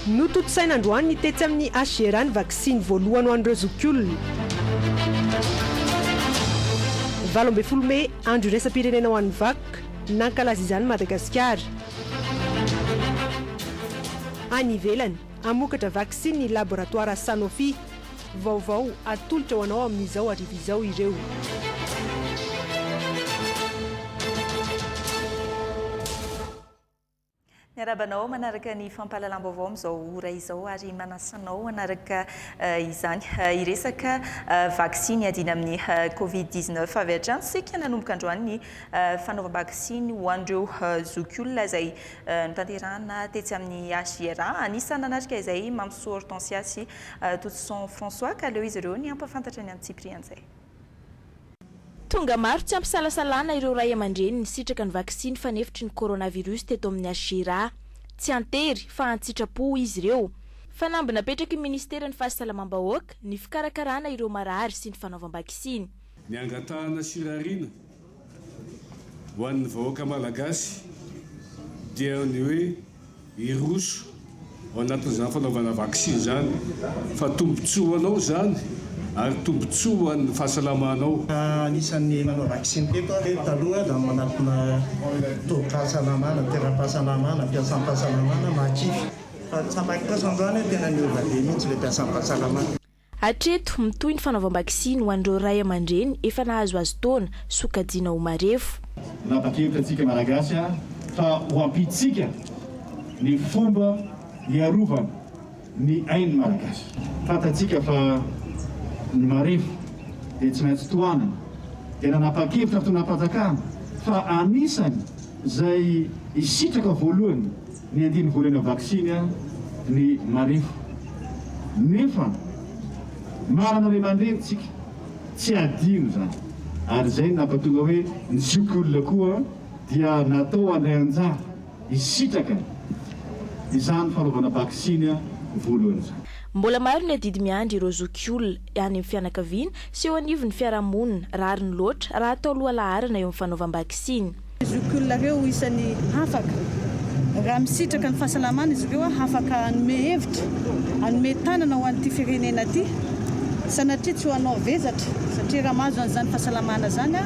Nototosaina androany ny tetsy amin'ny HGR ny vaksiny voalohany ho an'ireo zokiolona. 17 Mey andro iraisam-pirenena ho an'ny vakoka nankalaza izany Madagasikara. Any ivelany amokatra vaksiny ny laboratoara Sanofi. Vaovao atolotra ho anao amin'izao arivo izao ireo. Miarabanao manaraka ny fampahalalam-baovao amin'izao ora izao ary manasanao manaraka izany iresaka vaksiny adina amin'ny Covid-19 avy hatrany sika nanomboka androany ny fanaovam-baksiny ho an'ireo zokiolona izay notanterahana tetsy amin'ny HGR. Anisany nanatrika izay mampisoa Hortensia sy Toussaint François ka aleo izy ireo ny ampafantatra ny amin'ny Cyprien izay. Tonga maro tsy ampysalasalana ireo ray aman-dreny ny sitraka ny vaksiny fanefitry ny coronavirus teto amin'ny HGR. Tsy antery fa antsitrapo izy ireo. Fanamby napetraky Ministera ny fahasalamam-bahoaka ny fikarakarana ireo marary sy ny fanaovam-baksiny. Ny angatahana sirariana ho an'ny vahoaka malagasy dia ny hoe iroso ao anatin'izany fanaovana vaksiny zany fa tombontsoa anao zany ary tombontsoa ny fahasalamanao. Anisan'ny manao vaksiny teto taloha da manatona tobin-pahasalamana, toeram-pahasalamana, mpiasam-pahasalamana makify. Fa tsapaki-posa androany tena niova be mihitsy le mpiasam-pahasalamana. Hatreto mitohy ny fanaovam-baksiny ho an'ireo ray aman-dreny efa nahazoazo taona sokajiana ho marefo. Napakevitra antsika malagasy fa ho ampitsika ny fomba hiarovana ny ainy malagasy. Fantatsika fa ny marefo dia tsy maintsy toanana. Tena napakevitra fotoana napanjakana fa anisany izay isitraka voalohany ny andiny voalohany vaksiny ny marefo. Nefa marana ray aman-dreny tsika tsy adino zany. Ary izay nampatonga hoe ny zokiolona koa dia natao handray anjara isitraka izany fanaovana vaksiny voalohany zany. Mbola maro ny adidy miandry ireo zokiolona any amin'ny fianakaviana sy eo anivon'ny fiarahamonina rary ny loatra raha atao loha laharana eo amin'ny fanaovam-baksiny. Zokiolona ireo isan'ny afaka raha misitraka ny fahasalamana izy ireo afaka hanome hevitra, hanome tanana ho an'ity firenena ity sanatria tsy ho anao vezatra satria raha mahazo an'izany fahasalamana zany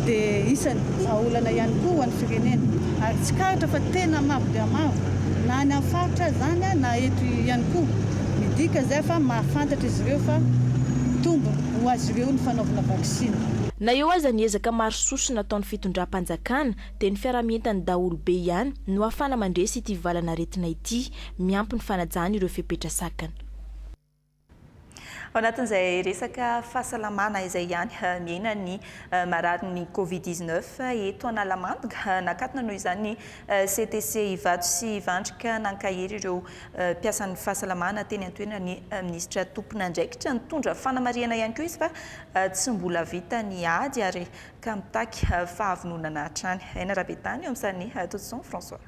dia isany vahaolana ihany koa ho an'ny firenena. Ary tsy karatra fa tena maro dia maro na any amin'ny faritra zany na eto ihany koa. Midika zay fa mahafantatra izy ireo fa tombo ho azy ireo ny fanaovana vaksiny. Na eo aza niezaka maro soso nataon'ny fitondram-panjakana dia ny fiaramientany daholo be ihany no ahafana mandresy ity valana aretina ity miampy ny fanajana ireo fipetrasakana. Ao anatin'izay resaka fahasalamana izay ihany miaina ny marary ny Covid-19 eto Analamanga nakatona noho izany CTC Ivato sy Ivandrika nankahery ireo mpiasan'ny fahasalamana teny an-toerana ny ministra tompon'andraikitra nitondra fanamariana ihany koa izy fa tsy mbola vita ny ady ary ka mitaky fahavononana hatrany. Aina Rabetany eo amin'izany Toussaint François.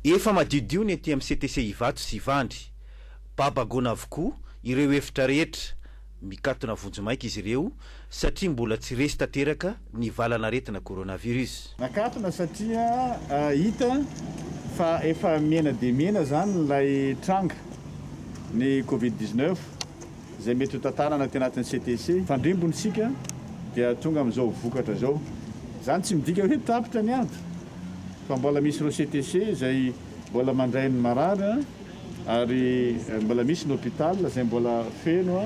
Efa madidio ny ety amin'ny CTC Ivato sy Ivandry. Babagona avokoa ireo efitra rehetra mikatona vonjomaika izy ireo satria mbola tsy resy tanteraka ny valana aretina coronavirus. Nakatona satria hita fa efa miena dia miena zany ilay tranga ny Covid-19 izay mety ho tantarana teny anatin'ny CTC. Fandrimbontsika dia tonga amin'izao vokatra zao. Zany tsy midika hoe tapitra ny ady fa mbola misy ireo CTC izay mbola mandray ny marary ary mbola misy ny hôpital izay mbola feno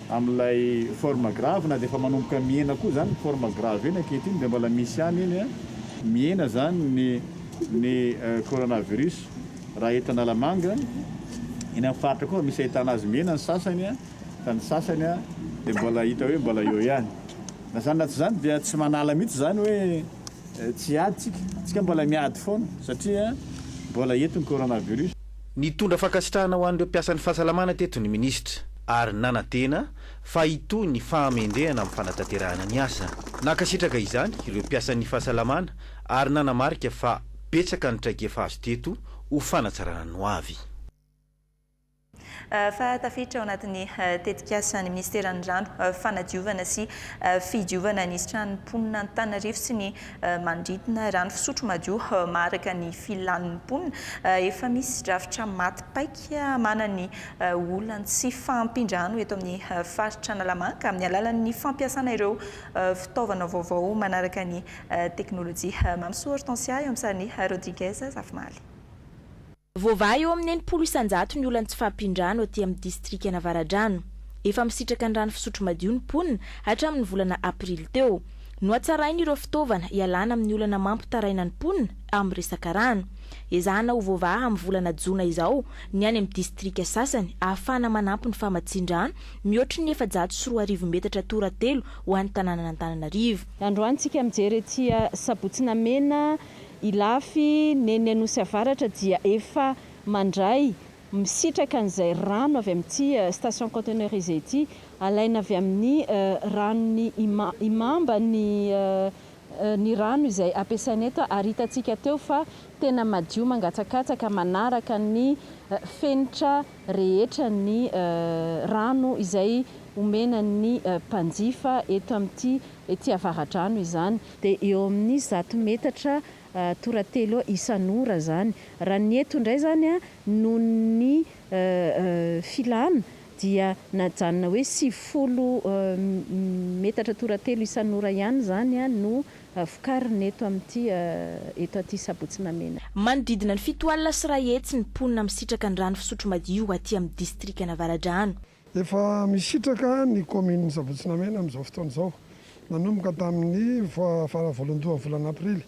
amin'ilay forme grave na dia efa manomboka miena koa zany forme grave eny ankehitriny dia mbola misy ihany eny miena zany ny coronavirus raha eto Analamanga eny amin'ny faritra koa misy ahitana azy miena ny sasany fa ny sasany dia mbola hita hoe mbola eo ihany. Na zany na tsy zany dia tsy manala mihitsy zany hoe tsy ady tsika mbola miady foana satria mbola eto ny coronavirus. Nitondra fankasitrahana ho an'ireo mpiasan'ny fahasalamana teto ny ministra ary nanantena fa itoy ny fahamendrehana amin'ny fanatanterahana ny asa. Nakasitraka izany ireo mpiasan'ny fahasalamana ary nanamarika fa betsaka ny traikefa azo teto ho fanatsarana no avy. fa tafiditra ao anatin'ny tetikasa ny ministeran'ny rano fanadiovana sy fidiovana nisy trano mponina Antananarivo sy ny manodidina rano fisotro madio maharaka ny filan'ny mponina efa misy drafitra maty paika mana ny olana sy fampindrano eto amin'ny faritra Analamanga amin'ny alalan'ny fampiasana ireo fitaovana vaovao manaraka ny teknôlôjia. Mamso Hortensia eo amin'sany Rodriguez Zafmaly. Voavaha eo amin'ny 900 ny olana tsy fampindrano aty amin'ny distrika Navaradrano. Efa misitraka ny rano fisotro madio ny mponina hatramin'ny volana Aprily teo. Noatsarain'ireo fitaovana ialana amin'ny olana mampitaraina ny mponina amin'ny resaka rano. Ezahana ho voavaha amin'ny volana Jona izao ny any amin'ny distrika sasany ahafahana manampy ny famatsin-drano mihoatra ny 740 metatra toratelo ho an'ny tanàna Antananarivo. Androany tsika mijery ety Sabotsynamena Ilafy Neny Anosy Avaratra dia efa mandray misitraka an'izay rano avy amin'ity station conteneur izay ity alaina avy amin'ny ranony imamba ny rano izay ampiasaina eto ary hitantsika teo fa tena madio mangatsakatsaka manaraka ny fenitra rehetra ny rano izay omena ny mpanjifa eto amin'ity ety Avaradrano izany dia eo amin'ny 100 metatra toratelo isan'ora zany. Raha ny eto indray zany no ny filana dia najanona hoe 70 metatra toratelo isan'ora ihany zany no vokarina eto amin'ity eto aty Sabotsynamena. Manodidina ny 7 alina sy ray hetsy ny mponina misitraka ny rano fisotro madio aty amin'ny distrika Navaradrano. Efa misitraka ny commune Sabotsynamena amin'izao fotoana izao nanomboka tamin'ny faravoalandoha volana Aprily.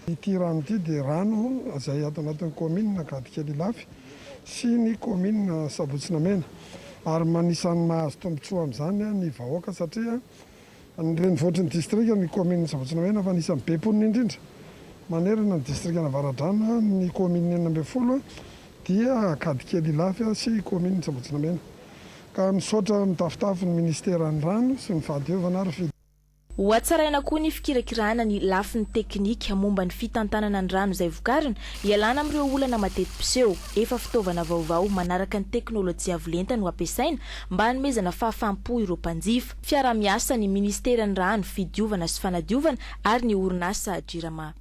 Ity rano ity dia rano izay ato anatin'ny commune Gadikely Ilafy sy ny commune Sabotsynamena ary manisan'ny mahazo tombotsoa amin'izany ny vahoaka satria ny renivohitr'ny distrika ny commune Sabotsynamena fa anisan'ny be mponina indrindra manerana ny distrika Navaradrano ny commune 9 dia Gadikely Ilafy sy commune Sabotsynamena ka misaotra mitafitafy ny ministeran'ny rano sy ny fahadiovana ary Hoatsaraina koa ny fikirakirana ny lafin'ny teknika momba ny fitantanana ny rano izay vokarina ialana amin'ireo olana mateti-piseho efa fitaovana vaovao manaraka ny teknôlôjia avolenta no ampiasaina mba hanomezana fahafaham-po ireo mpanjifa. Fiara-miasa ny ministeran'ny rano fidiovana sy fanadiovana ary ny orinasa Jirama.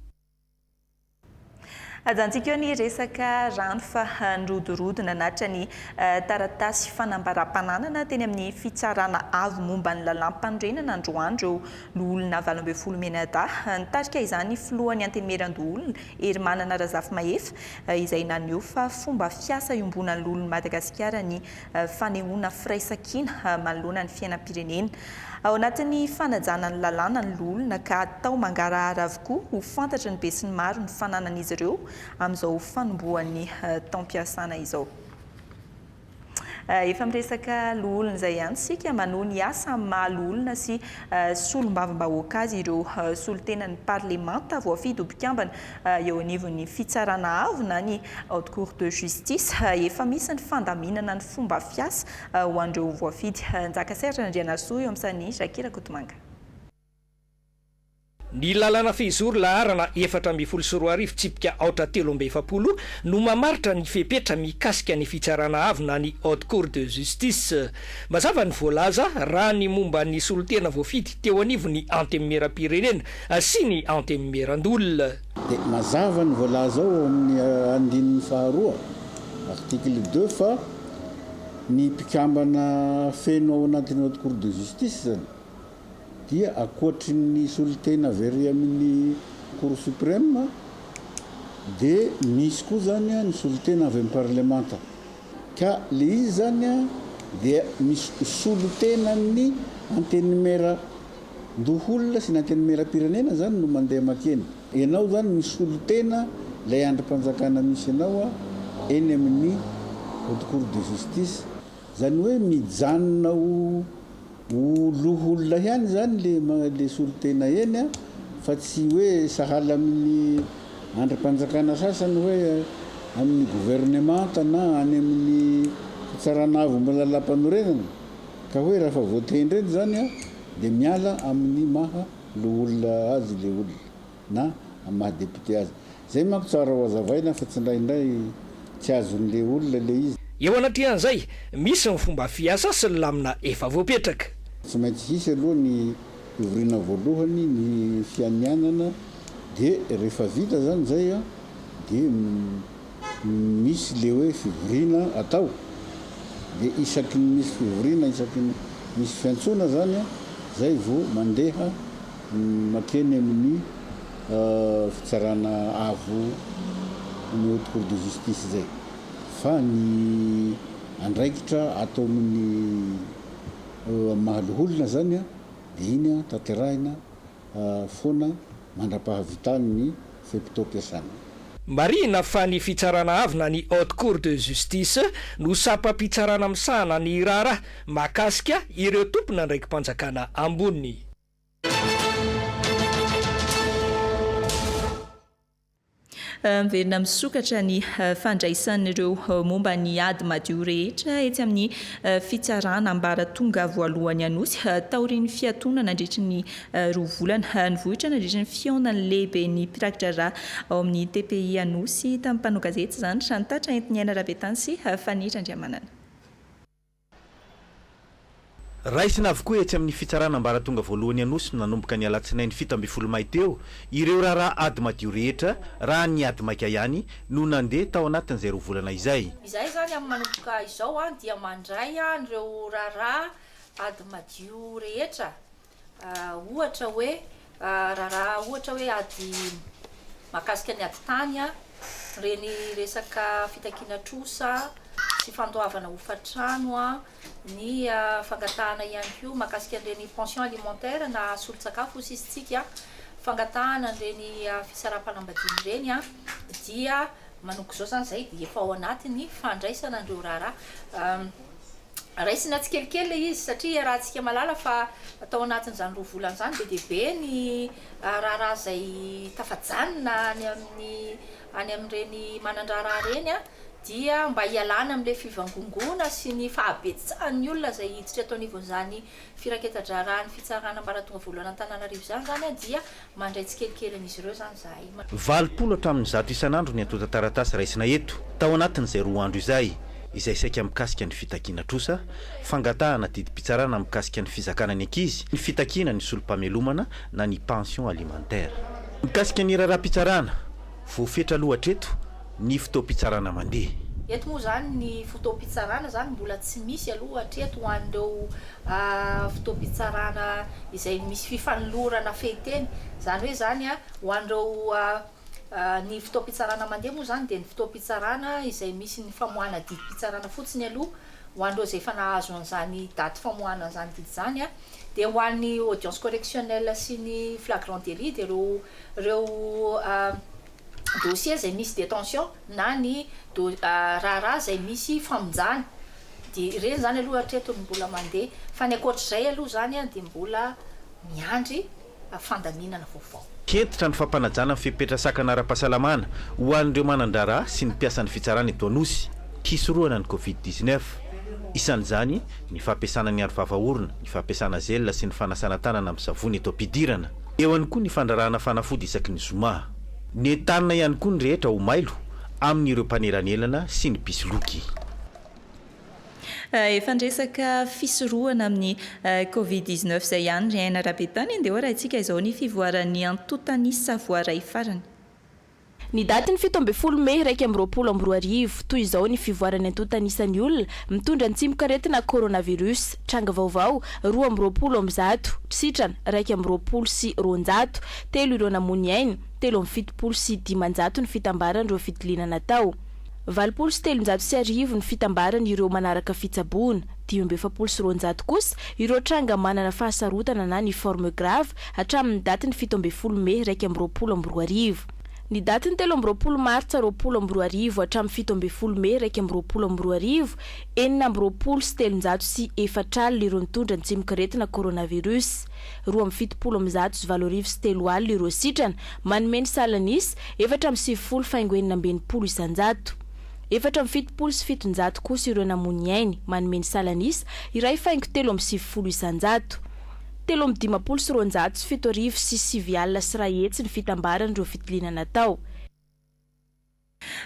Ajantsika eo ny resaka rano fa nirodorodona nahatra ny taratasy fanambaram-pananana teny amin'ny fitsarana avo momba ny lalampanorenana androandro olona 12 menada nitarika izany filohan'ny antenimieran-doolona ery manana Razafy Mahefa izay naneho fa fomba fiasa iombonan'ny olona Madagasikara ny fanehoana firaisan-kina manoloana ny fiainam-pirenena. Ao anatin'ny fanajana ny lalàna ny olona ka atao mangarahara avokoa ho fantatra ny be sy ny maro ny fananan'izy ireo amin'izao fanombohan'ny taom-piasana izao. Efa miresaka olona izay ihany sika manohy ny asa mahalolona sy solombavambahoaka azy ireo solotenan'ny parlemanta voafidy ho mpikambana eo anivon'ny fitsarana avo na ny haute cour de justice efa misy ny fandaminana ny fomba fiasa ho andreo voafidy. Njaka seratra Andrianasoa eo amin'sany Shakira Kotomanga. Ny lalana fehizoro laharana 414 tsipika aotra 370 no mamaritra ny fepetra mikasika ny fitsarana avy na ny haute cour de justice. Mazava ny voalaza raha ny momba ny solotena voafidy teo anivo ny antemimera-pirenena sy ny antemimieran-dolona. Dia mazava ny voalaza ao amin'ny andininy faharoa article 2 fa ny mpikambana feno ao anatin'ny haute cour de justice dia akoatry ny solotena very amin'ny cour suprême dia misy koa zany ny solotena avy amin'ny parlemanta ka le izy zany dia misy solotenan'ny antenimieran-doholona sy ny antenimieram-pirenena zany no mandeha makeny. Ianao zany misy solotena ilay andrim-panjakana misy ianao eny amin'ny haute cour de justice zany hoe mijanona loholona ihany zany le solotena eny fa tsy hoe sahala amin'ny andrim-panjakana sasany hoe amin'ny gouvernemanta na any amin'ny fitsarana avo mba lalam-panorenana ka hoe raha fa voatendreny zany dia miala amin'ny maha loholona azy le olona na amin'ny maha député azy. Zay manko tsara ho azavaina fa tsy indraindray tsy azon'le olona le izy. eo anatrehan'izay misy ny fomba fiasa sy ny lamina efa voapetraka tsy maintsy hisy aloha ny ivoriana voalohany ny fianianana dia rehefa vita zany zay a dia misy le hoe fivoriana atao dia isaky ny misy fivoriana isaky ny misy fiantsona zany a zay vao mandeha makeny amin'ny fitsarana avo ny haute cour de justice zay fa ny andraikitra atao amin'ny mahaloholona zany a dia iny a tanterahina foana mandra-pahavitany fepitoam-piasana marina fa ny fitsarana avy na ny haute cour de justice no sapa-pitsarana misahana ny iraharaha mahakasika ireo tompona ndraiky mpanjakana amboniny miverina misokatra ny fandraisan'ireo momba ny ady madio rehetra etsy amin'ny fitsarana ambaratonga voalohany anosy taorian'ny fiatonana nandritra ny roa volana ny vohitra nandritra ny fionany lehibe ny mpirakitra raha ao amin'ny TPI anosy tamin'ny mpanao gazety zany Chantal Entiniana Rabetany sy Fanitra Andriamanana. raisina avokoa etsy amin'ny fitsarana ambaratonga voalohany anosy nanomboka ny alatsinainy 7 May teo ireo raharaha ady madio rehetra raha ny ady maika ihany no nandeha tao anatin'izay roa volana izay zany amin'ny manomboka izao dia mandray ireo raharaha ady madio rehetra ohatra hoe raharaha ohatra hoe ady mahakasika ny ady tany reny resaka fitakiana trosa sy fandoavana hofatrano ny fangatahana ihany koa mahakasika an'ireny pension alimentaire na solon-tsakafo sisitsika fangatahana an'ireny fisaraha-panambadiana ireny dia manoko izao zany zay dia efa ao anatiny fandraisana an'ireo raharaha raisina tsikelikely izy satria raha tsika malala fa atao anatin'izany roa volana zany be dia be ny raharaha zay tafajanona any amin'ireny manandraraha reny dia mba hialana amin'ilay fivangongona sy ny fahabetsahan'ny olona zay hiditra atao anivon'izany firaketa-draharaha ny fitsarana ambaratonga voalohany Antananarivo zany dia mandray tsikelikely an'izy ireo zany zahay 20 hatramin'ny 100 isan'andro ny atota taratasy raisina eto tao anatin'izay roa andro izay saika mikasika ny fitakiana trosa fangatahana didim-pitsarana mikasika ny fizakana ny ankizy ny fitakiana ny solom-pamelomana na ny pension alimentaire mikasika ny raharaha-pitsarana voafetra lohatreto ny fotoam-pitsarana mandeha eto moa zany ny fotoam-pitsarana zany mbola tsy misy aloha hatreto ho an'ireo fotoam-pitsarana izay misy fifanolorana fehiteny zany hoe zany ho an'ireo ny fotoam-pitsarana mandeha moa zany dia ny fotoam-pitsarana izay misy ny famoahana didim-pitsarana fotsiny aloha ho an'ireo izay efa nahazo an'izany daty famoahana an'izany didy zany dia ho an'ny audience correctionnelle sy ny flagrant délit dia ireo dossier zay misy détention na ny raharaha zay misy famonjana dia ireny zany aloha hatreto ny mbola mandeha fa ny ankoatr'izay aloha zany dia mbola miandry fandaminana vaovao kentitra ny fampanajana ny fipetrasakana ara-pahasalamana ho an'ireo manandraraha sy ny mpiasan'ny fitsarana eto anosy hisoroana ny covid-19 isan'izany ny fampiasana ny aro-vava-orona ny fampiasana zelona sy ny fanasana tanana amin'ny savony eto ampidirana eo ihany koa ny fandrarahana fanafody isaky ny zoma ny entanina ihany koa ny rehetra ho mailo amin'ireo mpaneranelana sy ny pisoloky efa ndresaka fisorohana amin'ny covid-19 zay ihany ry aina Rabetany dia raha itsika izao ny fivoaran'ny antotanisa voaray farany ny daty ny 17 May 2020 toy izao ny fivoarany antotanisany olona mitondra ny tsimikaretina coronavirus tranga vaovao 2020 sitrana 120 sy 200 telo ireo namoniainy 770 sy 500 ny fitambarany ireo fitilinana tao 7 sy 300 ny fitambarany ireo manaraka fitsaboana 770 sy 200 kosa ireo tranga manana fahasarotana na ny forme grave hatramin'ny daty ny 17 May 2020 ny daty ny 13 Martsa 2020 hatramin'ny 17 May 2020 20 sy 300 sy 4 ireo nitondra ny tsimikaretina coronavirus 270 sy 7 sy 3 ireo sitrana manome ny salanisy 470 faingoenina 20 isanjato 470 sy 700 kosa ireo namoniainy manome ny salanisy iray faingo 370 isanjato 350 sy 200 sy 7 sy 9 sy 9 sy 1 ny fitambarany ireo fitilinana tao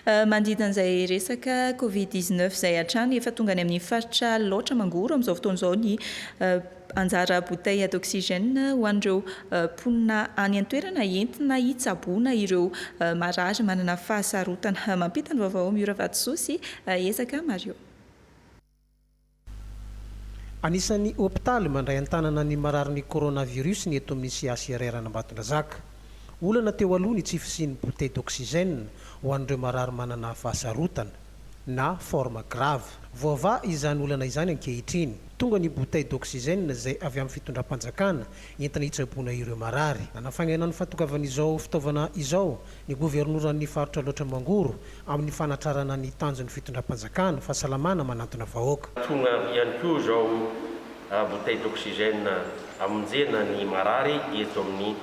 Manditan'izay resaka covid-19 izay hatrany efa tonga any amin'ny faritra loatra mangoro amin'izao fotoan'izao ny anjara bouteille d'oxygène ho an'ireo mponina any an-toerana entina hitsaboana ireo marary manana fahasarotana. Mampita ny vaovao Miora Vatosoa sy Ezaka Mario. Anisan'ny hôpitaly mandray an-tanana ny marary coronavirus ny eto amin'ny CHRR Ambatondrazaka. Olana teo aloha ny tsy fisian'ny bouteille d'oxygène ho an'ireo marary manana fahasarotana na forme grave. Voava izany olana izany ankehitriny. Tonga ny bouteille d'oxygène izay avy amin'ny fitondram-panjakana entina hitsaboana ireo marary. Nanafagnenan'ny fahatokavan'izao fitaovana izao ny governoran'ny faritra loatra mangoro amin'ny fanatrarana ny tanjon'ny fitondram-panjakana fahasalamana manantona vahoaka. Tonga ihany koa izao bouteille d'oxygène amonjena ny marary eto amin'ny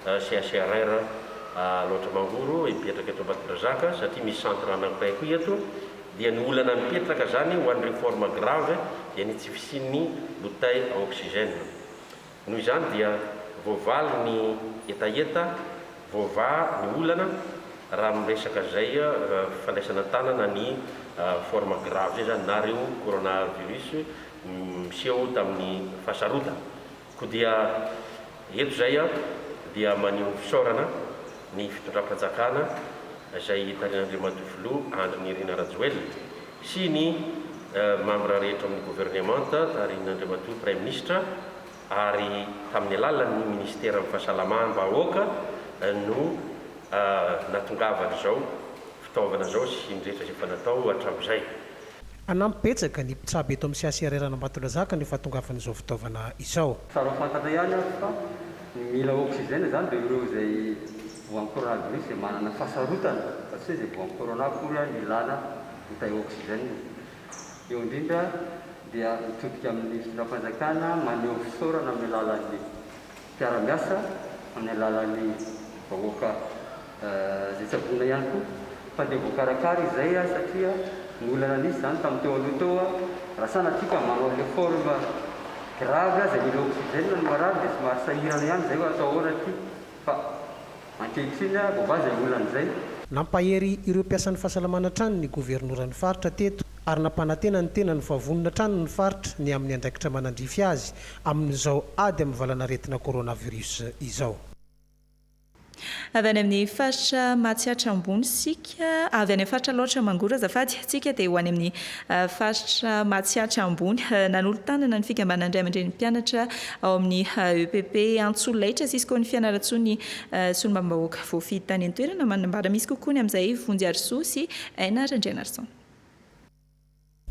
CHRR loatra mangoro ipetraka eto Ambatondrazaka satria misy centre anankiray koa eto dia ny olana mipetraka zany ho an'ireo forme grave dia ny tsy fisian'ny bouteille à oxygène. Noho izany dia voavaly ny etaeta, voava ny olana raha miresaka zay fandraisana tanana ny forme grave zay zany na reo coronavirus miseho tamin'ny fahasarotana. Koa dia eto zay dia maneho fisaorana ny fitondram-panjakana izay Tarinandriamatoa Filoha Andrinirina Rajoelina sy ny membre rehetra amin'ny gouvernement Tarinandriamatoa Premier Ministre ary tamin'ny alalan'ny ministère amin'ny fahasalamana vahoaka no natongavana izao fitaovana izao sy ny rehetra izay efa natao hatramin'izay. Anampitsaka ny mpitsabo eto amin'ny CHRR Ambatondrazaka ny fahatongavan'izao fitaovana izao. Tsara fantatra ihany fa mila oxygène zany dia ireo izay voan'ny coronavirus dia manana fahasarotana satria izay voan'ny corona koa ilana bouteille oxygène. Eo indrindra dia mitodika amin'ny fitondram-panjakana maneho fisaorana amin'ny alalan'ny mpiara-miasa amin'ny alalan'ny vahoaka izay tsaboana ihany koa fa dia voakarakara izay satria ny olana nisy zany tamin'ny teo aloha teo raha sanatiaka manao le forme grave izay mila oxygène ny marary dia somary sahirana ihany zay atao ahoana ty fa ankehitriny voava izay olana izay. Nampahery ireo mpiasan'ny fahasalamana trano ny governoran'ny faritra teto ary nampanantena ny tena ny favonona trano ny faritra ny amin'ny andraikitra manandrify azy amin'izao ady amin'ny valanaretina coronavirus izao. Avy any amin'ny faritra Matsiatra ambony sika, avy any amin'ny faritra loatra mangoro azafady tsika dia ho any amin'ny faritra Matsiatra ambony nanolo-tanana ny fikambanana indray aman-dren'ny mpianatra ao amin'ny EPP Antsolaitra sisy koa ny fianarantsoa ny solombavambahoaka voafidy tany an-toerana manambara misy kokoa ny amin'izay Vonjy Arsoa sy Aina Randrianarson.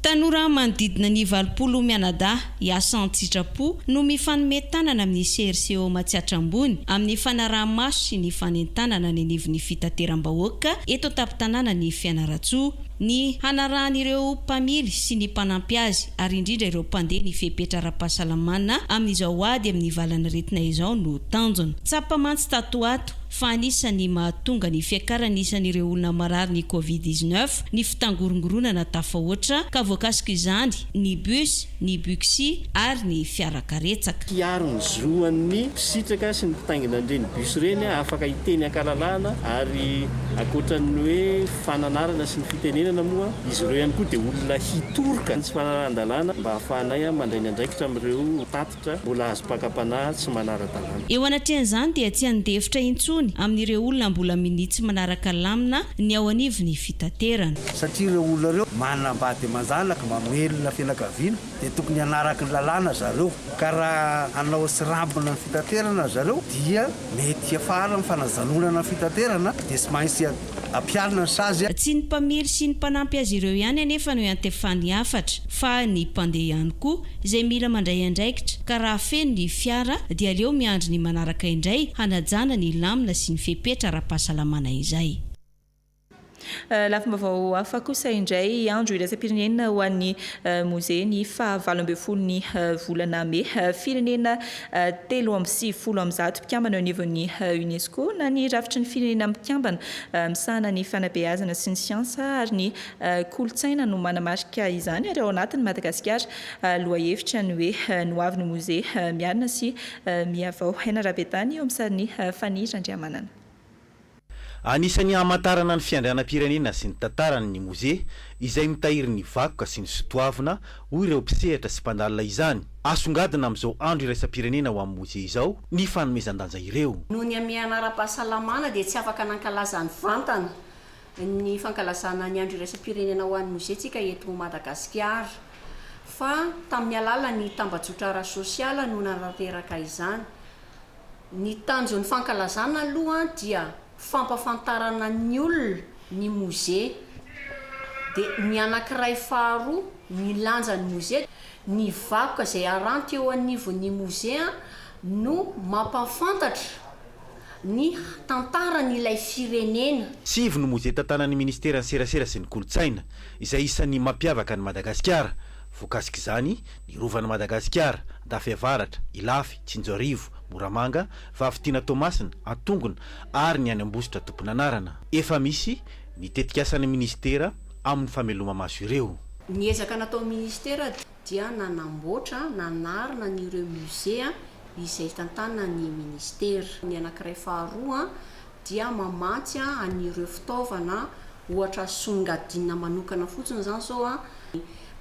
Tanora manodidina ny 20 mianadahy hiasa an-tsitrapo no mifanome tanana amin'ny CRCO Matsiatra ambony amin'ny fanaraha-maso sy ny fanentanana ny anivon'ny fitateram-bahoaka eto an-tampon-tanàna ny Fianarantsoa ny hanarahan'ireo mpamily sy ny mpanampy azy ary indrindra ireo mpandeha ny fepetra ara-pahasalamana amin'izao ady amin'ny valanaretina izao no tanjona. Tsapamantsy tatoato fa anisany mahatonga ny fiakarana isan'ireo olona marary ny COVID-19 ny fitangorongorona tafahoatra ka voakasika izany ny bus, ny buxi ary ny fiarakaretsaka. Kiaro ny zoan'ny mpitsitraka sy ny mpitaingina ireny bus ireny afaka hiteny ankalalana ary ankoatran'ny hoe fananarana sy ny fitenenana moa izy ireo ihany koa dia olona hitoroka tsy fanaran-dalàna mba hahafahanay mandray ny andraikitra amin'ireo tatitra mbola azo pakam-panahy sy manara-dalàna. Eo anatrehan'izany dia tsy handefitra intsony amin'ireo olona mbola minitsy manaraka lamina ny ao anivon'ny fitaterana. Satria ireo olona ireo manambady manjanaka mamelona fianakaviana dia tokony hanaraka ny lalàna zareo ka raha hanao sy rambona ny fitaterana zareo dia mety afara ny fanajanonana ny fitaterana dia sy maintsy ampiarina ny sazy. Tsy ny mpamily sy ny mpanampy azy ireo ihany anefa no iantefany hafatra fa ny mpandeha ihany koa izay mila mandray andraikitra ka raha feno ny fiara dia aleo miandry ny manaraka indray hanajana ny lamina sy ny fepetra ara-pahasalamana izay. Lafim-baovao hafa kosa indray andro iraisam-pirenena ho an'ny mozea ny fahavalo ambin'ny folo ny volana May. Firenena 370 mpikambana eo anivon'ny UNESCO na ny rafitry ny firenena mpikambana misahana ny fanabeazana sy ny siansa ary ny kolontsaina no manamarika izany ary ao anatin'ny Madagasikara lohahevitra ny hoe noavy ny mozea miarina sy miavao. Haina Rabetany eo amin'ny sarin'ny Fany Randriamanana. Anisan'ny hamantarana ny fiandrianam-pirenena sy ny tantarany ny mozea izay mitahiry ny vakoka sy ny sotoavina hoy ireo mpisehatra sy mpandalina izany. Asongadina amin'izao andro iraisam-pirenena ho amin'ny mozea izao ny fanomezan-danja ireo. Noho ny amin'ny anara-pahasalamana dia tsy afaka nankalaza ny vantana ny fankalazana ny andro iraisam-pirenena ho an'ny mozeantsika eto Madagasikara. Fa tamin'ny alalan'ny tambazotra ara-sosiala no nanateraka izany. Ny tanjon'ny fankalazana aloha dia fampafantarana ny olona ny mozea, dia ny anankiray faharoa ny lanja ny mozea, ny vakoka izay aranty eo anivon'ny mozea no mampafantatra ny tantaran'ilay firenena. Sivy no mozea tantanan'ny ministera ny serasera sy ny kolotsaina izay isan'ny mampiavaka ny Madagasikara. Voakasika izany ny rovan'i Madagasikara, Andafiavaratra, Ilafy, Tsinjoarivo, Moramanga, Vavitiana Tomasina, Antongona ary ny any Ambositra tompon'anarana. Efa misy ny tetikasan'ny ministera amin'ny fameloma-maso ireo. Ny ezaka natao ministera dia nanamboatra, nanarina n'ireo musea izay tantanana ny ministera. Ny anankiray faharoa dia mamatsy an'ireo fitaovana ohatra songadina manokana fotsiny zany zao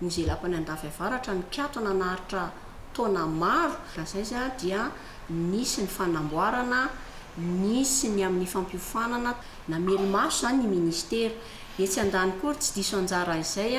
mozea lapany Andafiavaratra ny katona naharitra taona maro. Izay dia nisy ny fanamboarana, nisy ny amin'ny fampiofanana, namelo-maso zany ny ministera. Etsy an-danykory tsy diso anjara izay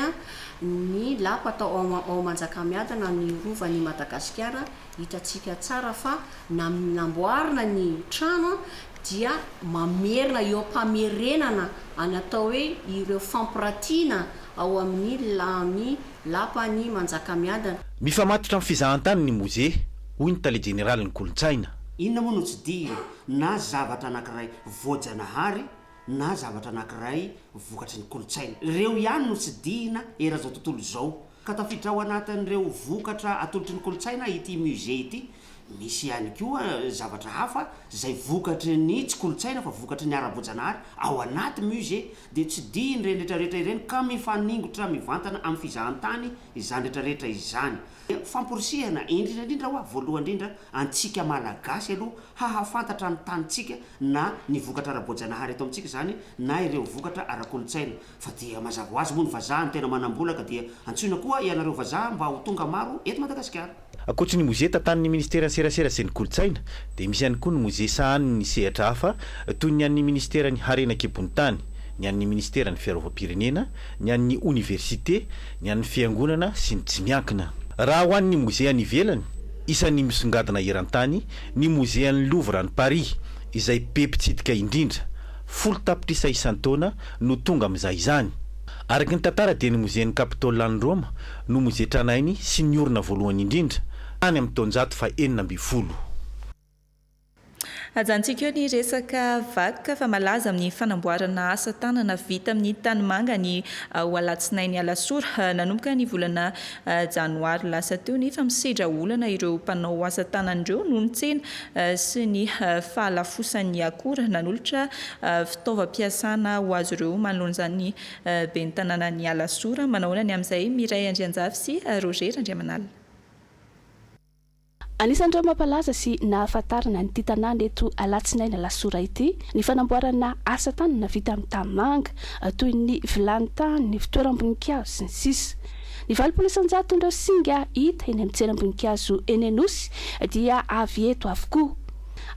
ny lapa atao ao Manjakamiadana ny rovan'i Madagasikara. Hitantsika tsara fa namboarina ny trano dia mamerina eo am-pamerenana any atao hoe ireo fampiratiana ao amin'ny lapany Manjakamiadana. Mifamatotra amin'ny fizahantany ny mozea hoy ny tale jeneraly ny kolotsaina. Inona moa no tsy dia na zavatra anankiray voajanahary na zavatra anankiray vokatry ny kolotsaina. Ireo ihany no tsy dina eran'izao tontolo izao. Ka tafiditra ao anatin'ireo vokatra atolotry ny kolotsaina ity musea ity. Misy ihany koa zavatra hafa izay vokatry ny tsy kolotsaina fa vokatry ny ara-boajanahary ao anaty musea, dia tsy dia ny rehetrarehetra ireny ka mifaningotra mivantana amin'ny fizahantany izany rehetrarehetra izany. Famporisihana indrindrandrindra hoa voalohany indrindra antsika malagasy aloha hahafantatra ny tanitsika na ny vokatra ara-boajanahary eto amintsika zany na ireo vokatra ara-kolotsaina. Fa dia mazava ho azy moa ny vazaha ny tena manambolaka, dia antsoina koa ianareo vazaha mba ho tonga maro eto Madagasikara. Akoatry ny mozea tantanin'ny ministera ny serasera sy ny kolotsaina dia misy ihany koa ny mozea sahan'ny ny sehatra hafa toy ny an'ny ministera ny harena kibonitany, ny an'ny ministera ny fiarovam-pirenena, ny an'ny université, ny an'ny fiangonana sy ny tsy miankina. Raha ho an'ny mozea any ivelany, isan'ny misongadina eran-tany ny mozea ny Louvre any Paris izay be mpitsidika indrindra. 10 tapitrisa isan-taona no tonga amin'izay izany. Araky ny tantara dia ny mozea ny Capitole any Roma no mozea tranainy sy ny orona voalohany indrindra any amin'ny taonjato fa 1900. Ajantsika eo ny resaka vakoka fa malaza amin'ny fanamboarana asa tanana vita amin'ny tanimanga ny ho alatsinainy alasora nanomboka ny volana janoary lasa teo nefa misedra olana ireo mpanao asa tanan'ireo noho ny tsena sy ny fahalafosan'ny akora nanolotra fitaovam-piasana ho azy ireo manoloana izany ben'ny tanàna ny alasora. Manahoana ny amin'izay Miray Andrianjavy sy Roger Andriamanala. Anisan'ireo mampalaza sy nahafantarana ny tanàna eto alatsinainy alasora ity ny fanamboarana asa tanana vita amin'ny tanimanga toy ny vilany tany, ny fitoeram-boninkazo sy ny sisa. Ny 700 ireo singa hita eny amin'ny tsenam-boninkazo eny Anosy dia avy eto avokoa.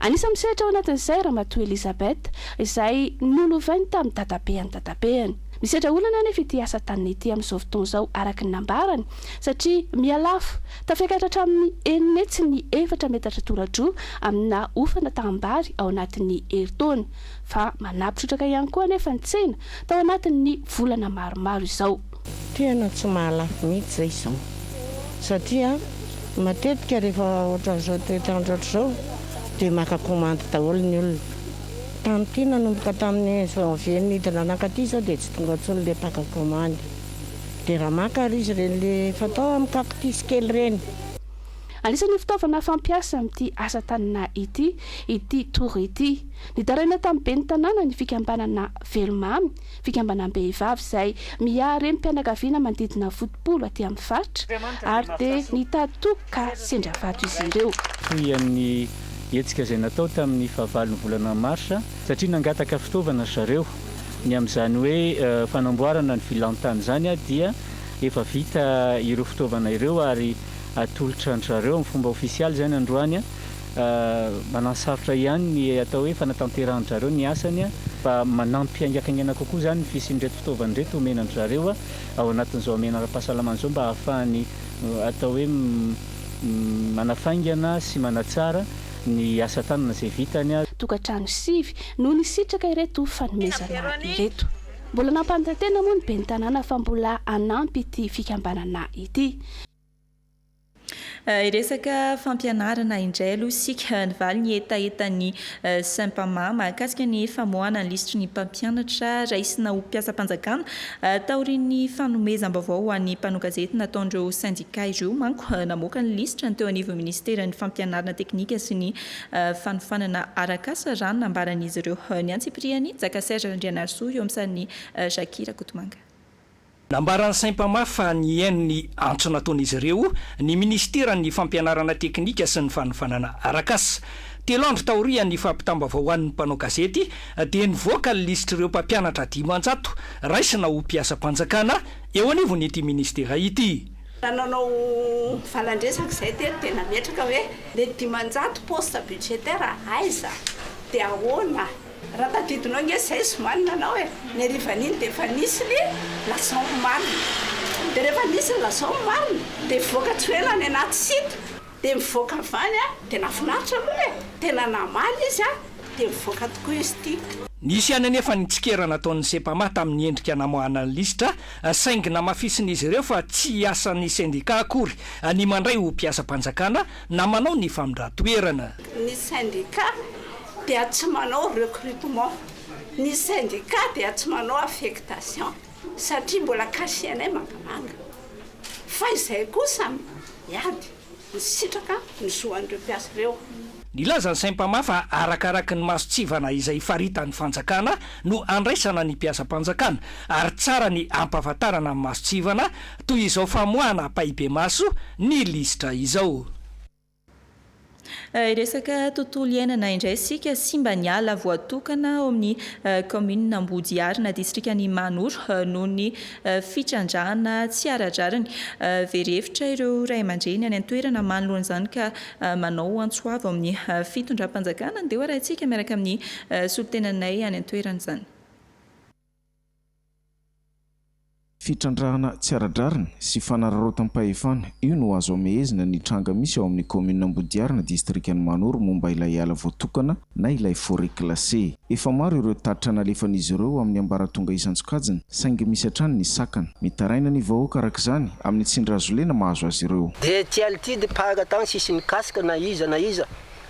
Anisany misehatra ao anatin'izay Ramatoa Elizabeth izay nolovainy tamin'ny dadabeany. Misehatra olana nefa ity asa tanana ity amin'izao fotoana izao araky ny nambarany satria mialafo tafekatra hatramin'ny 9 sy ny 4 metatra tora-droa amina ofana tambary ao anatin'ny herintaona, fa manapitra ihany koa nefa ny tsena tao anatin'ny volana maromaro izao. Tena tsy mahalafo mihitsy izay izao satria matetika rehefa ohatran'izao toetrandro ohatr'izao dia maka komandy daholo ny olona. Tamin'ity nanomboka tamin'ny janvier nidina anankaty izao dia tsy tonga intsony ilay mpaka komandy. Dia raha maka izy ireny le fatao amin'ny cactus kely ireny. Anisan'ny fitaovana fampiasa amin'ity asa tanana ity tory ity. Nitaraina tamin'ny ben'ny tanàna ny fikambanana velomamy, fikambanam-behivavy izay miary mpianakaviana manodidina 70 aty amin'ny faritra ary dia nitatoka sendra vato izy ireo. Toy amin'ny hetsika izay natao tamin'ny fahavalon'ny volana marsa satria nangataka fitaovana zareo ny amin'izany hoe fanamboarana ny vilantany zany dia efa vita ireo fitaovana ireo ary atolotra ny zareo amin'ny fomba ofisialy zany androany manansarotra ihany ny atao hoe fanatanterahany zareo ny asany fa manampy aingakangaina kokoa zany ny fisian'ireto fitaovana reto omenany zareo ao anatin'izao amenara-pahasalamana zao mba ahafahany atao hoe manafaingana sy manatsara ny asa tanana izay vitany tokantrano 5 no nisitraka ireto fanomezana ireto mbola nampantatena moa ny be ny tanàna fa mbola anampy ity fikambanana ity iresaka fampianarana indray aloha sika nivaly ny etaetan'ny Saint-Pama mahakasika ny famoahana ny lisitry ny mpampianatra raisina ho mpiasa-panjakana taorian'ny fanomezam-baovao ho an'ny mpanokazety nataondreo syndika ireo manko namoaka ny lisitra ny teo anivon'ny ministera ny fampianarana teknika sy ny fanofanana arakasa rano nambaran'izy ireo ny antsipriany Jakaserge Andrianarsoa eo amin'sany Shakira Kotomanga. Nambaran'ny Saint-Pama fa ny hainony antso nataon'izy ireo ny ministeran'ny fampianarana teknika sy ny fanofanana arakasa. Telo andro taorian'ny fampitambavao ho an'ny mpanao gazety dia nivoaka ny lisitra ireo mpampianatra 500 raisina ho mpiasa-panjakana eo anivon'ity ministera ity. Nanao valandresaka izay dia nametraka hoe le 500 poste budgétaire aiza dia ahoana raha tadidinao nge izay somanina anao ny arivan'iny dia efa nisy ny lason marina dia rehefa nisy ny lason marina dia mivoaka tsy ho ela ny anaty sita dia mivoaka avany dia nafinaritra aloha tena namaly izy dia mivoaka tokoa izy ity. Nisy ihany anefa ny tsikerana ataon'ny Saint-Pama tamin'ny endrika namoahana ny lisitra saingy namafisin'izy ireo fa tsy asan'ny syndika akory ny mandray ho mpiasa-panjakana na manao ny famindra-toerana. Ny syndika dia tsy manao recrutement, ny syndicat dia tsy manao affectation satria mbola kasianay mangamanga fa izay kosa miady nisitraka ny zoan'ireo mpiasa ireo. Nilaza ny Saint-Pama fa arakaraka ny masotsivana izay faritan'ny fanjakana no andraisana ny mpiasa-panjakana ary tsara ny ampahafantarana ny masotsivana toy izao famoahana paibe maso ny lisitra izao. Iresaka tontolo iainana indray sika simba ny ala voatokana ao amin'ny commune Ambodiary na distriktan'ny Manoro noho ny fitrandrahana tsy ara-drariny verevitra ireo ray aman-dreny any an-toerana manoloan'izany ka manao antsoava amin'ny fitondram-panjakana dia hoarahintsika miaraka amin'ny solotenanay any an-toerana izany. Fitrandrahana tsy ara-drariny sy fanararotam-pahefana io no azo amehezina ny tranga misy ao amin'ny commune Ambodiary na distriktan'ny Manoro momba ilay ala voatokana na ilay forêt classée. Efa maro ireo tatitra nalefan'izy ireo amin'ny ambaratonga isan-tsokajiny saingy misy hatrany ny sakana mitaraina ny vahoaka araka izany amin'ny tsindrazolena mahazo azy ireo. Dia tsy altide pahaka tagny sisiny kasika na iza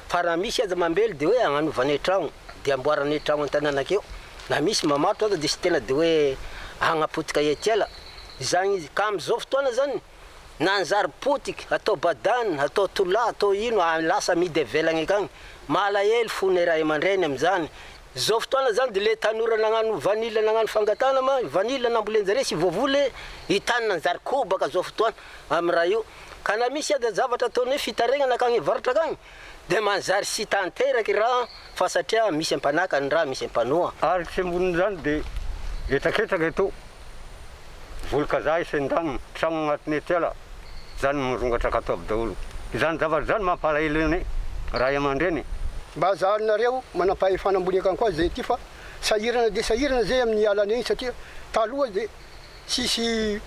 fa raha misy aza mambely dia hoe agnanovany tragno dia amboarany tragno an-tanànakeo na misy mamato aza dia sy tena dia hoe agnapotika etiala zany izy ka amin'izao fotoana zany nanjary potika atao badany atao tola atao ino lasa midy avelagny akagny malahelo fony raha aman-dreny amin'izany zao fotoana zany dia le tanora nagnano vanila nagnano fangatana ma vanila nambolenjare sy voavoly hitany nanjary kobaka zao fotoana amin'ny raha io ka na misy ada zavatra ataony hoe fitaregnana akagny varatra akagny dia manjary sy tanteraky raha fa satria misy ampanaka ny raha misy ampanoa ary tsy amboniny zany dia etaketaka eto volokazay sen-daniny tragno agnatiny etiala zany mirongatra katoavy daholo izany zavatra zany mampalahelo raha aman-dreny mba zaharinareo manam-pahefana ambony akany koa zay ty fa sahirana dia sahirana zay amin'ny alana iny satria taloha dia sisy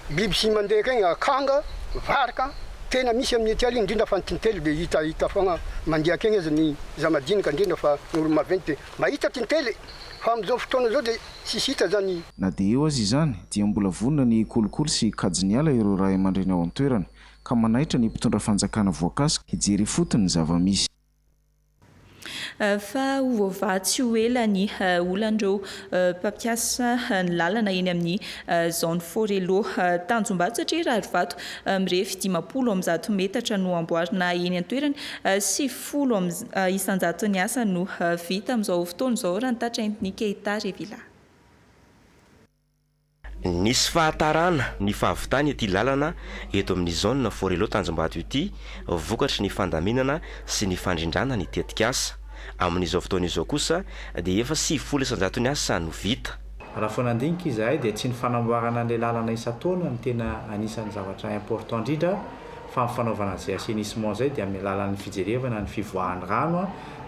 biby sy mandeha kagny akanga varaka tena misy amin'ny etiala indrindra fa ny tintely dia hita foagna mandeha kegny azy ny zamadinika indrindra fa ny olo maventy dia mahita tintely fa amin'izao fotoana zao dia sisy hita zany. Na dia eo azy izany dia mbola vonona ny kolokolo sy kajiny ala ireo ray aman-dreny ao an-toerana ka manaitra ny mpitondra fanjakana voakasika hijery fotony ny zava-misy. Fa hovova tsy ho ela ny olandreo mpampiasa ny lalana eny amin'ny zone forelo Tanjombato satria Rarivato mirefy 50 metatra no amboarina eny an-toerany sy 10 isan-jato ny asa no vita amin'izao fotoana izao raha ny tatrain'ny Keita Revila. nisy fahatarana ny fahavitany ity lalana eto amin'ny zone Forelo Tanjombato ity vokatry ny fandaminana sy ny fandrindrana ny tetikasa amin'izao fotoan'izao kosa dia efa 700 ny asa no vita. Raha fonandinika izahay dia tsy ny fanamboarana an'ilay lalana isan-taona no tena anisan'ny zavatra important indrindra fa fanaovana izay assainissement zay dia amin'ny lalan'ny fijerevana ny fivoahan'ny rano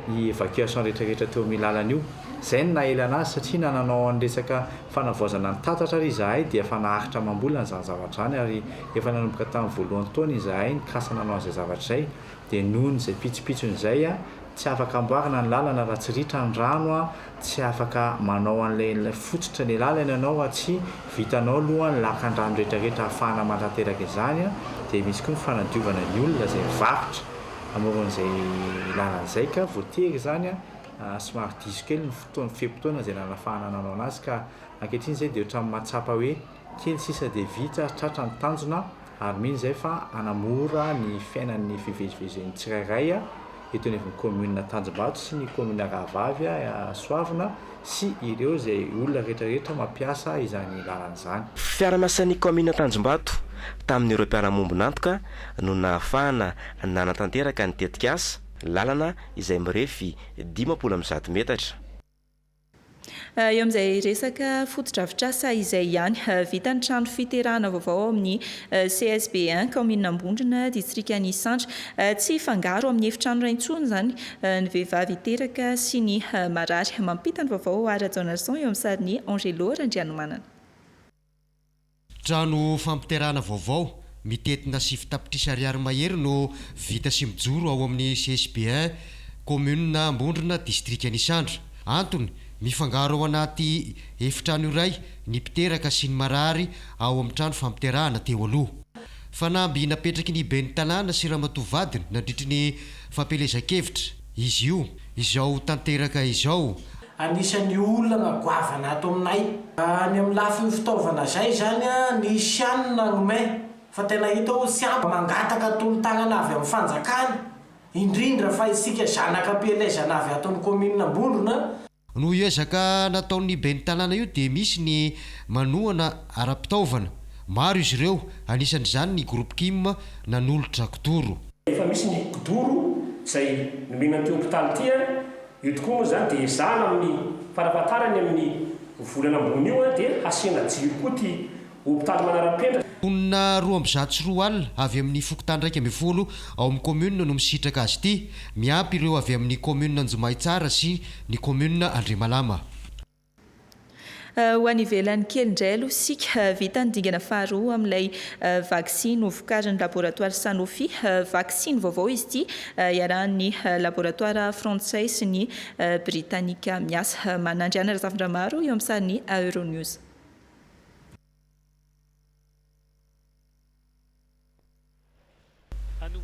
ny évacuation rehetrarehetra teo amin'ny lalana io. Zay no nahelana azy satria nananao ny resaka fanavoazana ny tatatra ary izahay dia efa naharitra mambolana izany zavatra izany ary efa nanomboka tamin'ny voalohan'ny taona izahay nikasa nanao izay zavatra izay dia noho izay pitsopitson'izay tsy afaka amboarina ny lalana raha tsy ritra ny rano tsy afaka manao an'ilay fototra ny lalana ianao tsy vitanao aloha ny lakan-drano rehetrarehetra ahafahana mantanteraka izany dia misy koa ny fanadiovana ny olona izay varotra amoron'izay lalana izay ka voatery izany somary diso kely ny fotoana feim-potoana izay nanafahana nanao anazy ka ankehitriny izay dia ohatran'ny mahatsapa hoe kely sisa dia vita tratra ny tanjona ary mino izay fa anamora ny fiainan'ny fivezivezen'ny tsirairay eto ny commune Tanjombato sy ny commune Rahavavy Soavina sy ireo izay olona rehetrarehetra mampiasa izany lalana izany. Fiara-miasan'ny commune Tanjombato tamin'ireo mpiara-mombonantoka no nahafahana nanatanteraka ny tetikasa lalana izay mirefy 50 metatra. Eo amin'izay resaka fotodrafitrasa izay ihany vita ny trano fiterahana vaovao amin'ny CSB1 commune Ambondrona distrikan'ny Santra tsy fangaro amin'ny efitrano ray intsony izany ny vehivavy teraka sy ny marary mampita ny vaovao Ara-Jonarson eo amin'ny sarin'ny Angelo Randrianomanana. Trano fampiterahana vaovao mitetina sy fitapitrisa ariary mahery no vita sy mijoro ao amin'ny CSB1 commune Ambondrona distrikan'ny Santra. Antony mifangaro ao anaty efitrano iray ny mpiteraka sy ny marary ao amin'ny trano fampiterahana teo aloha. Fanamby napetraky ny ben'ny tanàna sy ramatoavadiny nandritry ny fampelezan-kevitra izy io izao tanteraka izao. Anisan'ny olana goavana ato aminay ny amin'ny lafiny fitaovana zay zany ny sianina nomay fa tena hita ho sy ampy mangataka tolo-tanana avy amin'ny fanjakana indrindra fa isika zanaka pelezana avy ato amin'ny commune Ambondrona. No ezaka nataon'ny ben'ny tanàna io dia misy ny manohana ara-pitaovana maro izy ireo anisan'izany ny groupe Kim nanolotra kidoro. Efa misy ny kidoro izay nomena teo hôpitaly ity io tokoa moa zany dia zana amin'ny farafahatarany amin'ny volana ambony io dia hasiana jiro koa ty hôpitaly manara-penitra. Onina 202 alina avy amin'ny fokotany 110 ao amin'ny commune no misitraka azy ity miampy ireo avy amin'ny commune Anjomaitsara sy ny commune Andrimalama. Ho any ivelan'ny kely indray aloha sika vita ny dingana faharoa amin'ilay vaksiny novokarin'ny laboratoire Sanofi vaksiny vaovao izy ity iarahan'ny laboratoire frantsay sy ny britanika miasa manandriana zavatra maro eo amin'ny sarin'ny Euronews.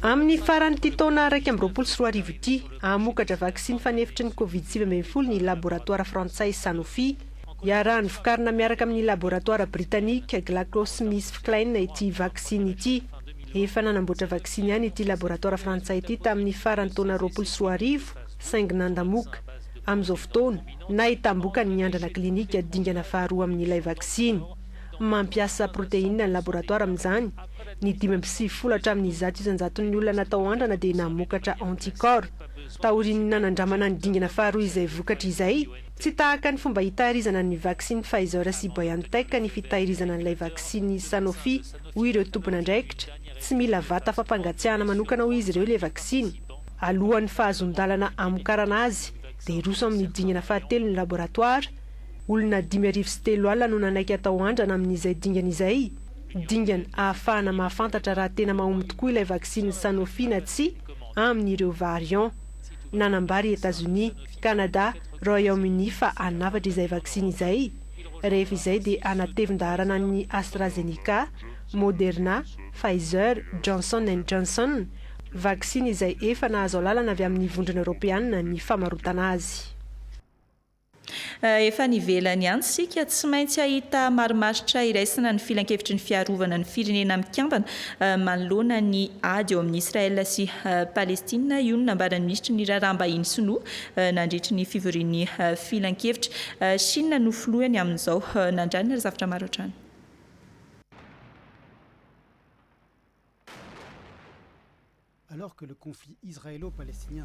Amin'ny faran'ity taona 2024 ity amokatra vaksiny fanefitry ny Covid-19 ny laboratoire frantsay Sanofi iarahany vokarina miaraka amin'ny laboratoire britannique GlaxoSmithKline ity vaksiny ity. Efa nanamboatra vaksiny ihany ity laboratoire frantsay ity tamin'ny faran'ny taona 2024 saingy nandamoka. Amin'izao fotoana nahitam-boka ny andrana klinika dingana faharoa amin'ilay vaksiny. Mampiasa protéine ny laboratoire amin'izany ny 5 hatramin'ny 100 ny olona natao andrana dia namokatra anticorps. Taoriny nanandramana ny dingana faharoa izay vokatra izay tsy tahaka ny fomba hitahirizana ny vaksiny Pfizer sy BioNTech ny fitahirizana n'ilay vaksiny Sanofi hoy ireo tompon'andraikitra tsy mila vata fampangatsiahana manokana ho izy ireo ilay vaksiny. Alohan'ny fahazondalana amokarana azy dia roso amin'ny dingana fahatelo ny laboratoire. Olona 503 alina no nanaiky atao andrana amin'izay dingana izay. Dingana ahafahana mahafantatra raha tena mahomby tokoa ilay vaksiny Sanofi na tsy amin'ireo variant. Nanambary États-Unis, Canada, Royaume-Uni fa anafatra izay vaksiny izay. Rehefa izay dia anatevin-daharana ny AstraZeneca, Moderna, Pfizer, Johnson & Johnson vaksiny izay efa nahazo lalana avy amin'ny vondrona Europeana ny famarotana azy. Efa nivelany ihany sika tsy maintsy ahita marimaritra iraisana ny filan-kevitry ny fiarovana ny firenena mikambana manoloana ny ady eo amin'ny Israel sy Palestina. Io no nambaran'ny ministra ny Raharahambahiny Sinoa nandritra ny fivorian'ny filan-kevitra. Chine no filohany amin'izao nandranina zavatra maro hatrany.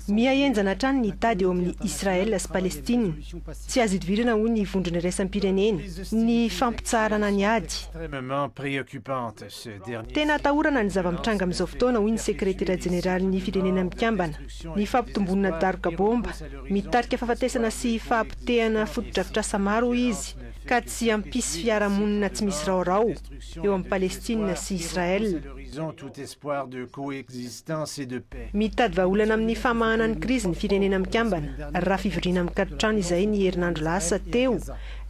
miaenjana hatrany ny tady eo amin'ny Israel sy Palestina. Tsy azo idivirana hoy ny vondrona iraisam-pirenena ny fampitsarana ny ady. Tena atahorana ny zava-mitranga amin'izao fotoana hoy ny sekretera jeneraly ny firenena mikambana. Ny fampitombonana daroka bomba mitarika fahafatesana sy fahampitehana fotodrafitrasa maro izy ka tsy ampisy fiarahamonina tsy misy raorao eo amin'ny Palestina sy Israel. Mitady vahaolana amin'ny famahana ny krizy ny firenena mikambana raha fivoriana mikatotrano izay ny herinandro lasa teo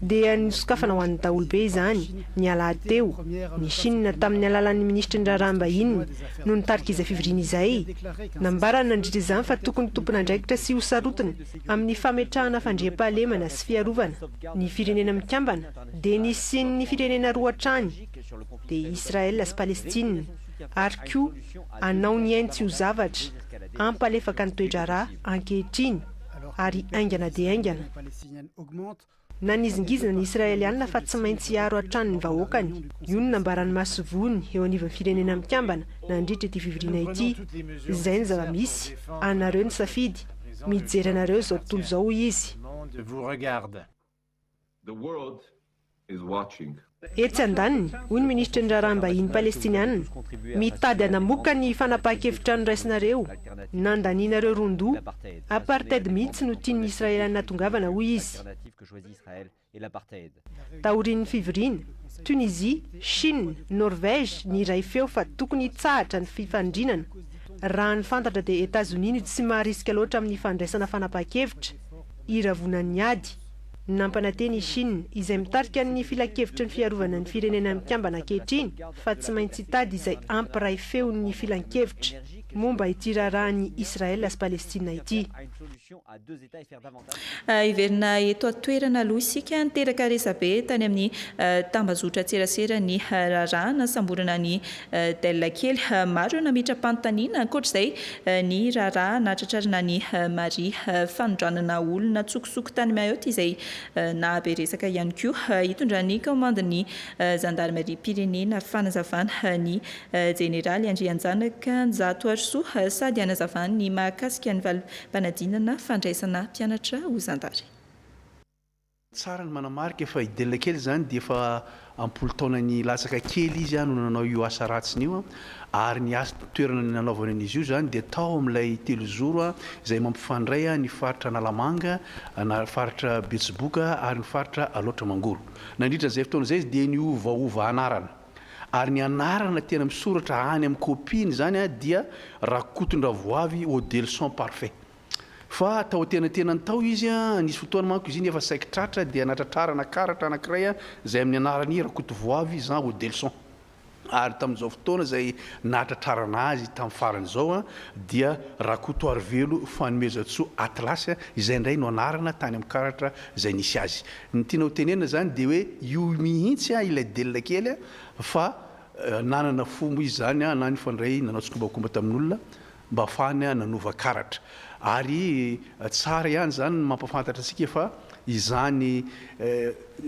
dia nisokafana ho an'ny daholobe izany ny alahady teo. Ny Chine tamin'ny alalan'ny ministra ny raharaham-bahiny no nitarika izay fivoriana izay, nambarana nandritra izany fa tokony tompona andraikitra sy hosarotiny amin'ny fametrahana fandriam-pahalemana sy fiarovana ny firenena mikambana dia nisy ny firenena roa hatrany dia Israel sy Palestina ary koa anao ny ainy tsy ho zavatra ampalefaka ny toedrarà ankehitriny ary aingana dia aingana. Nanizingizina ny Israeliana fa tsy maintsy hiaro hatrany ny vahoakany. Io no nambarany masovony eo anivon'ny firenena mikambana nandritra ity fivoriana ity. Izay ny zava-misy anareo ny safidy mijery anareo izao tontolo izao izy. Etsy andaniny hoy ny ministra ny raharaham-bahiny palestiniana mitady hanamoaka ny fanapahan-kevitra noraisinareo nandanianareo rondoa apartheid mihitsy no tian'ny Israeliana natongavana hoy izy. Taorian'ny fivoriana Tunisia, Chine, Norvège ny iray feo fa tokony hitsahatra ny fifandrinana. Raha ny fantatra dia Etats-Unis tsy maharisika loatra amin'ny fandraisana fanapahan-kevitra iravonan'ny ady. Nampananteny Chine izay mitarika ny filan-kevitra ny fiarovana ny firenena mikambana ankehitriny fa tsy maintsy hitady izay ampiray feo ny filan-kevitra momba ity raharahany Israel sy Palestina ity. Iverina eto atoerana aloha isika niteraka resabe tany amin'ny tambazotra tserasera ny rarahana samborana ny Delila kely maro namitra-panontaniana ankoatr'izay ny rarahana tratrarina ny Maria fanondranana olona tsokosoko tany Mayotte izay nahabe resaka ihany koa hitondrany komandiny zandarmerie pirenena fanazavana ny jeneraly Andrianjanaka Njatoarisoa sady hanazavana ny mahakasika ny valim-panadinana fandraisana mpianatra ho zandary. Tsara ny manamarika fa Delila kely zany dia efa ampolo taona ny latsaka kely izy no nanao io asa ratsiny io ary ny asa toerana ny nanaovana an'izy io zany dia tao amin'ilay telozoro izay mampifandray ny faritra Analamanga, na faritra Betsiboka ary ny faritra Alotra Mangoro. Nandritra zay fotoana zay dia niovaova anarana. Ary ny anarana tena misoratra any amin'ny kopiny zany dia Rakotondravouavy Odelson Parfait. Fa tao tena tao izy nisy fotoana manko izy efa saika tratra dia natratrarana karatra anankiray izay amin'ny anarany Rakotondravouavy Jean Odelson. Ary tamin'izao fotoana izay natratrarana azy tamin'ny faran'izao dia Rakoto Arvelo Fanomezatsoa Atlas izay indray no anarana tany amin'ny karatra izay nisy azy. Ny tiana ho tenena zany dia hoe io mihitsy ilay Delila kely fa nanana fomba izy zany na ny fandray nanao tsikombakomba tamin'olona mba afahany nanova karatra. Ary tsara ihany zany mampafantatra antsika fa izany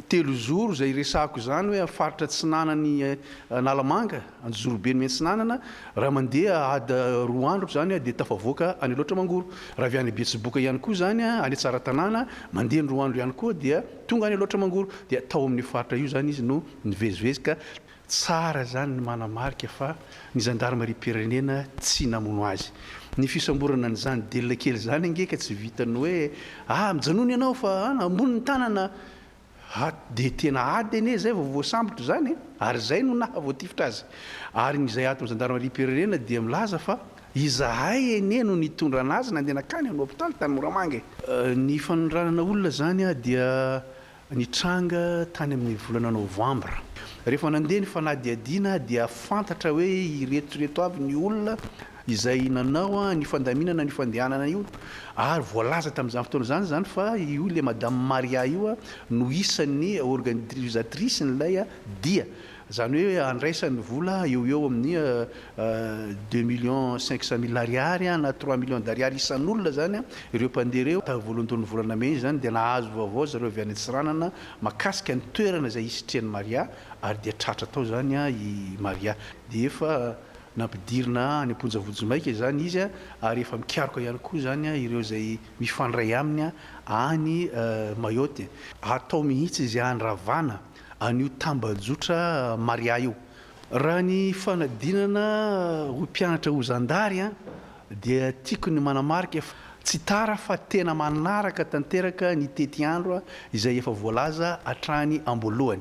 telozoro izay resako zany hoe faritra Tsinanany Analamanga Anjorobe ny Tsinanana raha mandeha ady 2 andro zany dia tafavoaka any Alotra Mangoro. Raha avy any Betsiboka ihany koa zany any Tsaratanàna mandeha 2 andro ihany koa dia tonga any Alotra Mangoro dia tao amin'ny faritra io zany izy no nivezivezika. Tsara zany ny manamarika fa ny zandarmerie pirenena tsy namono azy. Ny fisamborana n'izany Delila kely zany angeka tsy vitany hoe mijanony ianao fa ambony ny tanana dia tena ady ane zay vao voasambotra zany ary zay no nahavoatifitra azy. Ary izay ato zandarmerie pirenena dia milaza fa izahay ene no nitondra anazy nandeha nakany amin'ny hôpitaly tany Moramanga. Ny fanondranana olona zany dia nitranga tany amin'ny volana Novambra. Rehefa nandeha ny fanadiadiana dia fantatra hoe iretoreto avy ny olona izay nanao ny fandaminana ny fandehanana io ary voalaza tamin'izany fotoana zany fa io le Madame Maria io no isan'ny organisatrice nylay dia zany hoe andraisany vola eo amin'ny 2,500,000 ariary na 3 millions d'ariary isan'olona zany ireo mpandeha ireo voalohan'ny volana May zany dia nahazo vaovao zareo avy any Antsiranana makasika ny toerana izay isitreny Maria ary dia tratra tao zany i Maria dia efa nampidirina any amponjavojomaika zany izy ary efa mikaroka ihany koa zany ireo zay mifandray aminy any Mayotte atao mihitsy izy andravana an'io tambajotra Maria io raha ny fanadinana ho mpianatra ho zandary dia tiako ny manamarika tsy tara fa tena manaraka tanteraka ny tetiandro izay efa voalaza hatrany ambolohany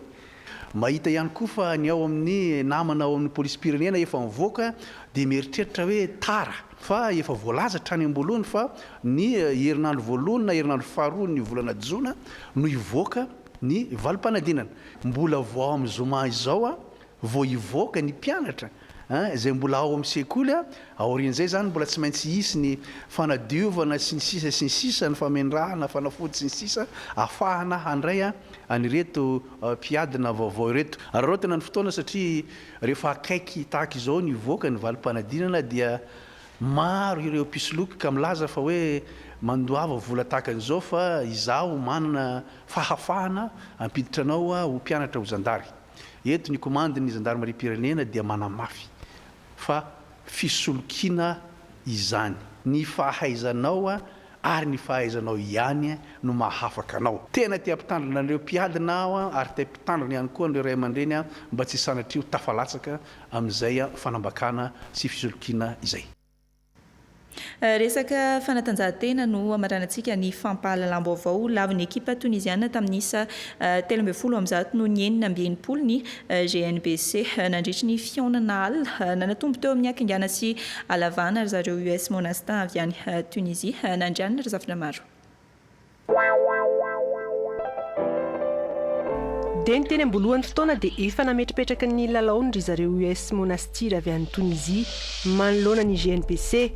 mahita ihany koa fa ny ao amin'ny namana ao amin'ny polisim-pirenena efa mivoaka dia mieritreritra hoe tara fa efa voalaza hatrany ambolohany fa ny herinandro voalohany na herinandro faharoa ny volana jona no ivoaka ny valim-panadinana mbola vao amin'ny zoma izao vao ivoaka ny mpianatra zay mbola ao amin'ny sekoly aorian'izay zany mbola tsy maintsy hisy ny fanadiovana sy ny sisa ny famendrahana fanafody sy ny sisa ahafahana handray anyreto mpiadina vaovao ireto ary reo tena ny fotoana satria rehefa akaiky tahaka izao ny ivoaka ny valim-panadinana dia maro ireo pisoloky ka milaza fa hoe mandoava vola tahaka an'izao fa izaho manana fahafahana ampiditra anao ho mpianatra ho zandary eto ny komandiny zandarmarie-pirenena dia manamafy fa fisolokiana izany ny fahaizanao ary ny fahaizanao ihany no mahafaka anao tena tia mpitandrina an'ireo mpiadina ary tia mpitandrina ihany koa an'ireo ray aman-dreny mba tsy sanatrio tafalatsaka amin'izay fanambakana sy fisolokiana izay resaka fanatanjahantena no amaranantsika ny fampahalalam-baovao laviny ekipa tunisiana tamin'isa 13 no ny 4 ny GNBC nandritry ny fionana alina nanatombo teo amin'ny akingana sy alavana ry zareo US Monastin avy any Tunisie nandrianina ry zafina maro dia ny teny ambolohan'ny fotoana dia efa nametrapetraka ny lalaony ry zareo US Monastir avy any Tunisie manoloana ny GNBC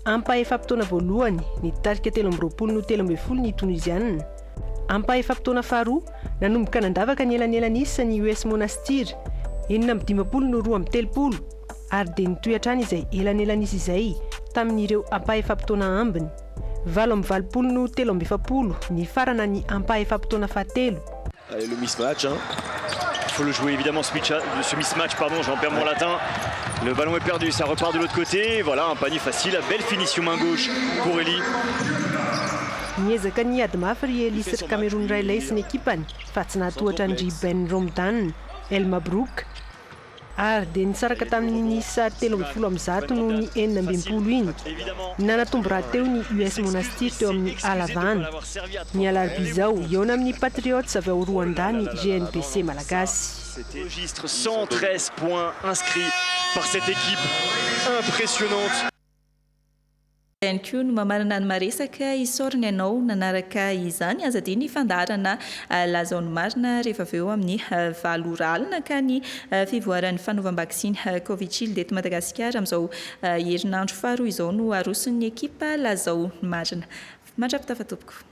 ampaefapitoana voalohany ny tarika 13 no 13 ny tunisianina ampaefapitoana faharoa nanomboka nandavaka ny elanelanisa ny US Monastir 9-20 no 2-30 ary dia nitoy hatrany izay elanelanisa izay tamin'ireo ampaefapitoana ambiny 7-20 no 13 ny farana ny ampaefapitoana fahatelo. Le mismatch, il faut le jouer évidemment ce mismatch, pardon, j'en perds mon latin. Le ballon est perdu, ça repart de l'autre côté. Voilà un panier facile, belle finition main gauche pour Eli. Niezaka ny ady mafy ry Elisy Cameroun ray ilay sy ny ekipany fa tsy nahatohatra ny Ben Romdan El Mabrouk ary dia nisaraka tamin'ny isa 13 no ny 9-20 iny nanatombo raha teo ny US Monastir teo amin'ny alavana ny alarbi zao eo amin'ny Patriots avy ao Rwanda ny GNBC malagasy. Cet registre 113 points inscrits par cette équipe impressionnante. Ko no mamarana ny maresaka isorony ianao nanaraka izany azadiny fandarana lazao ny marina rehefa avy eo amin'ny valoralina ka ny fivoaran'ny fanaovam-bakisiny Covishield eto Madagasikara amin'izao herinandro faharoa izao no arosin'ny ekipa lazao ny marina. Mandrapitafatopoko.